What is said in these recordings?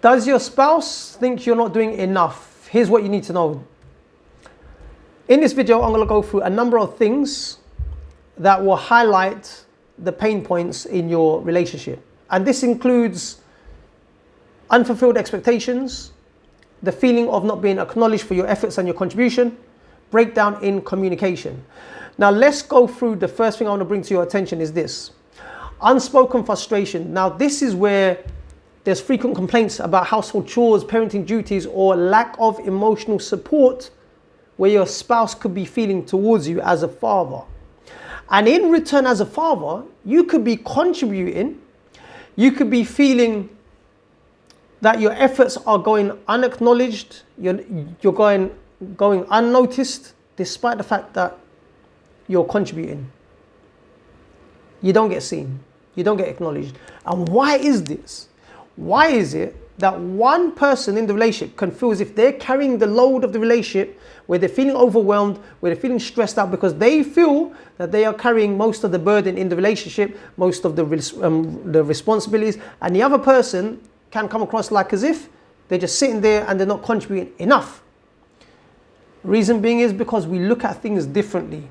Does your spouse think you're not doing enough? Here's what you need to know. In this video, I'm going to go through a number of things that will highlight the pain points in your relationship. And this includes unfulfilled expectations, the feeling of not being acknowledged for your efforts and your contribution, breakdown in communication. Now let's go through. The first thing I want to bring to your attention is this: unspoken frustration. Now this is where there's frequent complaints about household chores, parenting duties, or lack of emotional support where your spouse could be feeling towards you as a father. And in return, as a father, you could be contributing, you could be feeling that your efforts are going unacknowledged, you're going unnoticed, despite the fact that you're contributing. You don't get seen, you don't get acknowledged. And why is this? Why is it that one person in the relationship can feel as if they're carrying the load of the relationship, where they're feeling overwhelmed, where they're feeling stressed out because they feel that they are carrying most of the burden in the relationship, most of the responsibilities, and the other person can come across like as if they're just sitting there and they're not contributing enough. Reason being is because we look at things differently.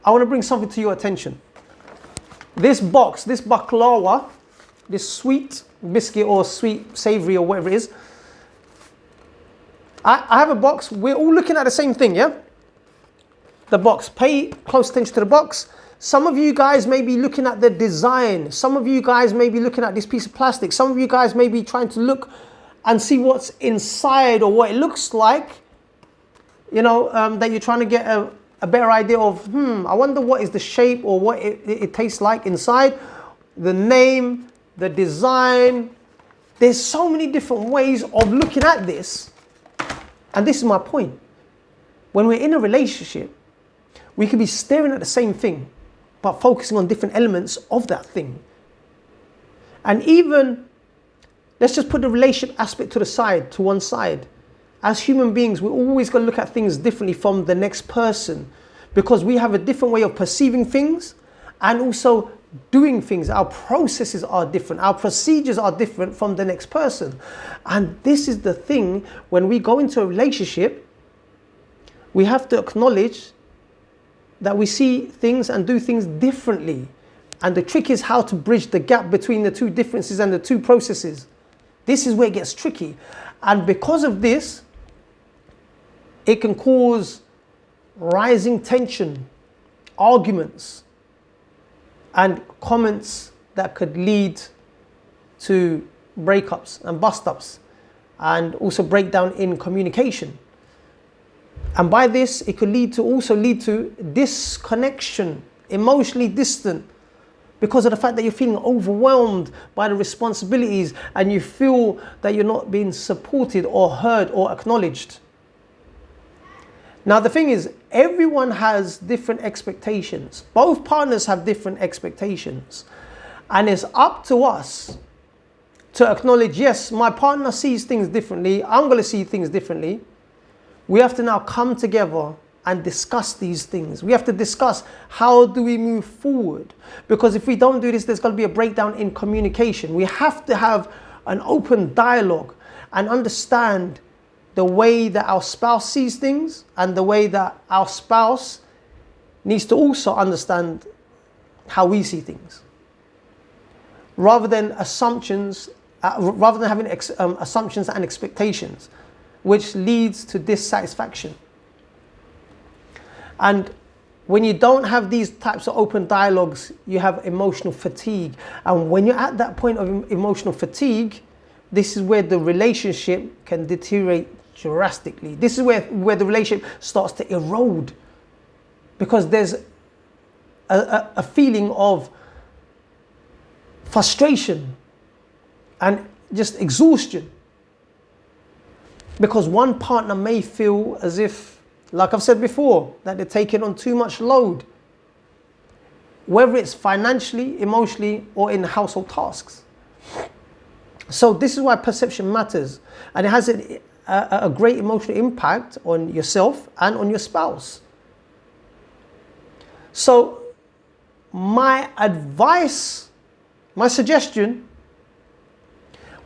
I want to bring something to your attention. This box, this baklava, this sweet biscuit or sweet savory or whatever it is, I have a box. We're all looking at the same thing, yeah? The box. Pay close attention to the box. Some of you guys may be looking at the design. Some of you guys may be looking at this piece of plastic. Some of you guys may be trying to look and see what's inside or what it looks like. You know, that you're trying to get a better idea of, I wonder what is the shape or what it tastes like inside. The name, the design. There's so many different ways of looking at this. And this is my point. When we're in a relationship, we could be staring at the same thing, but focusing on different elements of that thing. And even, let's just put the relationship aspect to one side. As human beings, we're always going to look at things differently from the next person, because we have a different way of perceiving things and also doing things. Our processes are different. Our procedures are different from the next person. And this is the thing, when we go into a relationship, we have to acknowledge that we see things and do things differently. And the trick is how to bridge the gap between the two differences and the two processes. This is where it gets tricky. And because of this, it can cause rising tension, arguments, and comments that could lead to breakups and bust-ups, and also breakdown in communication. And by this, it could also lead to disconnection, emotionally distant, because of the fact that you're feeling overwhelmed by the responsibilities and you feel that you're not being supported or heard or acknowledged. Now, the thing is, everyone has different expectations. Both partners have different expectations. And it's up to us to acknowledge, yes, my partner sees things differently. I'm going to see things differently. We have to now come together and discuss these things. We have to discuss, how do we move forward? Because if we don't do this, there's going to be a breakdown in communication. We have to have an open dialogue and understand the way that our spouse sees things, and the way that our spouse needs to also understand how we see things. Rather than assumptions, rather than having assumptions and expectations, which leads to dissatisfaction. And when you don't have these types of open dialogues, you have emotional fatigue. And when you're at that point of emotional fatigue, this is where the relationship can deteriorate drastically. This is where the relationship starts to erode, because there's a feeling of frustration and just exhaustion, because one partner may feel as if, like I've said before, that they're taking on too much load, whether it's financially, emotionally, or in household tasks. So this is why perception matters, and it has a great emotional impact on yourself and on your spouse. So my advice, my suggestion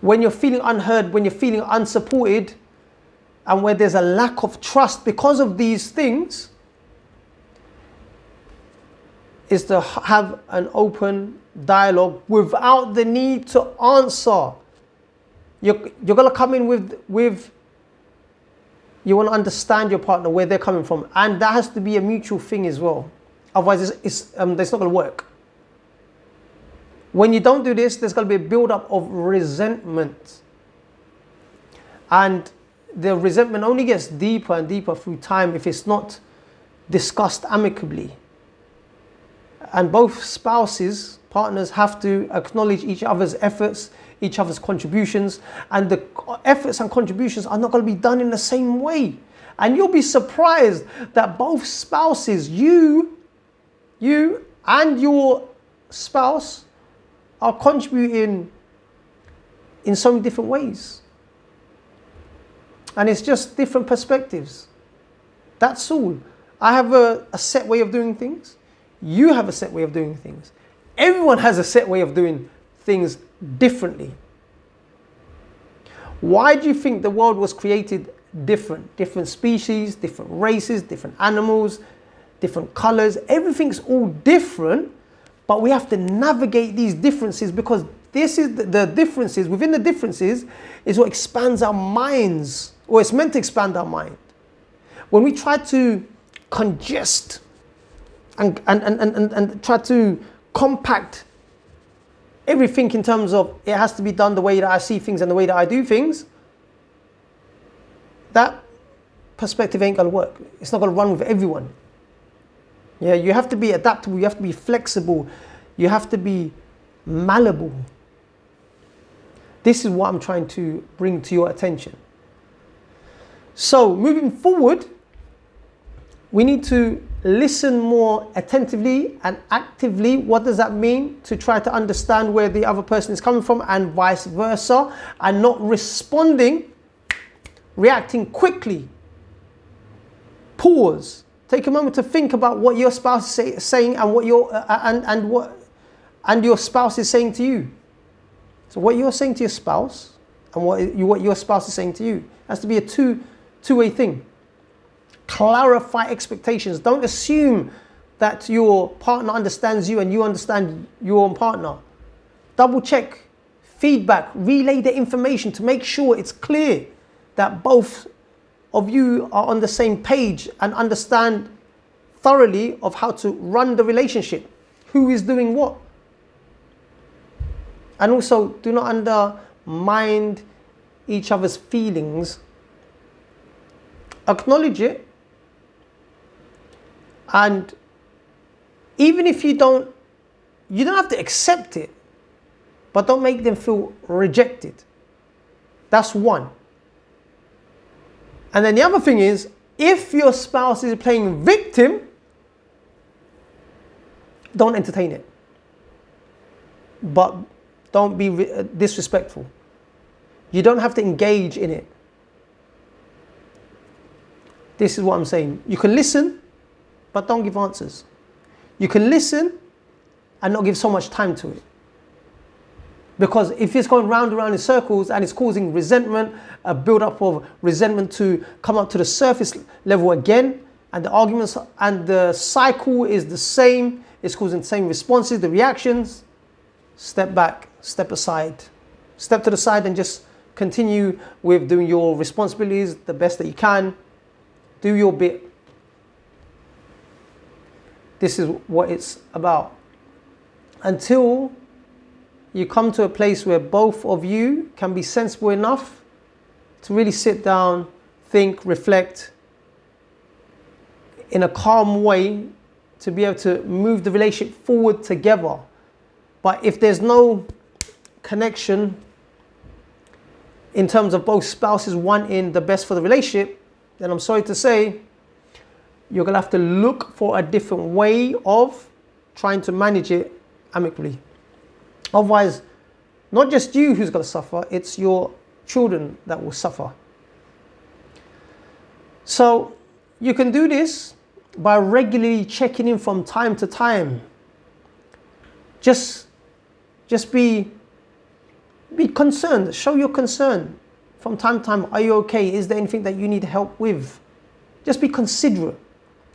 when you're feeling unheard, when you're feeling unsupported, and where there's a lack of trust because of these things, is to have an open dialogue without the need to answer. You're going to come in with you want to understand your partner, where they're coming from. And that has to be a mutual thing as well. Otherwise, it's not going to work. When you don't do this, there's going to be a build-up of resentment. And the resentment only gets deeper and deeper through time if it's not discussed amicably. And both spouses, partners, have to acknowledge each other's efforts, each other's contributions, and the efforts and contributions are not going to be done in the same way. And you'll be surprised that both spouses, you and your spouse, are contributing in so many different ways. And it's just different perspectives. That's all. I have a set way of doing things. You have a set way of doing things. Everyone has a set way of doing things differently. Why do you think the world was created different? Different species, different races, different animals, different colors. Everything's all different, but we have to navigate these differences, because this is the differences. Within the differences is what expands our minds, or it's meant to expand our mind. When we try to congest and try to compact everything in terms of it has to be done the way that I see things and the way that I do things, that perspective ain't going to work. It's not going to run with everyone. Yeah, you have to be adaptable, you have to be flexible, you have to be malleable. This is what I'm trying to bring to your attention. So, moving forward, we need to listen more attentively and actively. What does that mean? To try to understand where the other person is coming from, and vice versa, and not responding, reacting quickly. Pause. Take a moment to think about what your spouse is saying and what your spouse is saying to you. So what you're saying to your spouse and what your spouse is saying to you has to be a two-way thing. Clarify expectations. Don't assume that your partner understands you and you understand your own partner. Double check, feedback, relay the information to make sure it's clear that both of you are on the same page and understand thoroughly of how to run the relationship, who is doing what. And also, do not undermine each other's feelings. Acknowledge it. And even if you don't have to accept it, but don't make them feel rejected. That's one. And then the other thing is, if your spouse is playing victim, don't entertain it. But don't be disrespectful. You don't have to engage in it. This is what I'm saying. You can listen, but don't give answers. You can listen and not give so much time to it. Because if it's going round and round in circles and it's causing resentment, a build-up of resentment to come up to the surface level again, and the arguments and the cycle is the same, it's causing the same responses, the reactions, step back, step aside. Step to the side and just continue with doing your responsibilities the best that you can. Do your bit. This is what it's about. Until you come to a place where both of you can be sensible enough to really sit down, think, reflect in a calm way to be able to move the relationship forward together. But if there's no connection in terms of both spouses wanting the best for the relationship, then I'm sorry to say, you're going to have to look for a different way of trying to manage it amicably. Otherwise, not just you who's going to suffer, it's your children that will suffer. So you can do this by regularly checking in from time to time. Just be Be concerned, show your concern. From time to time, are you okay? Is there anything that you need help with? Just be considerate.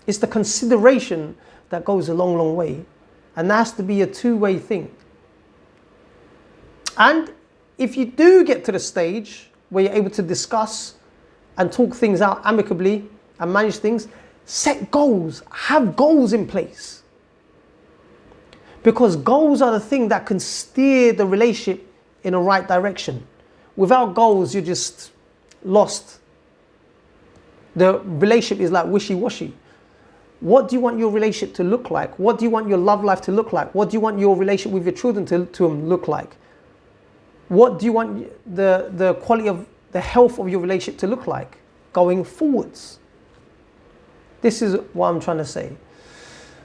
It's the consideration that goes a long, long way. And that has to be a two-way thing. And if you do get to the stage where you're able to discuss and talk things out amicably and manage things, set goals. Have goals in place. Because goals are the thing that can steer the relationship in the right direction. Without goals, you're just lost. The relationship is like wishy-washy. What do you want your relationship to look like? What do you want your love life to look like? What do you want your relationship with your children to look like? What do you want the quality of the health of your relationship to look like going forwards? This is what I'm trying to say.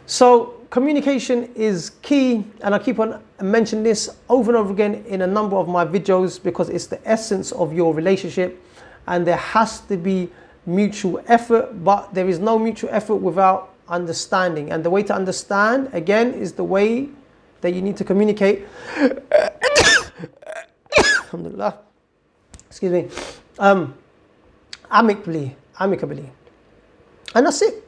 So communication is key, and I keep on mentioning this over and over again in a number of my videos because it's the essence of your relationship, and there has to be mutual effort, but there is no mutual effort without understanding. And the way to understand, again, is the way that you need to communicate. Alhamdulillah. Excuse me. Amicably. And that's it.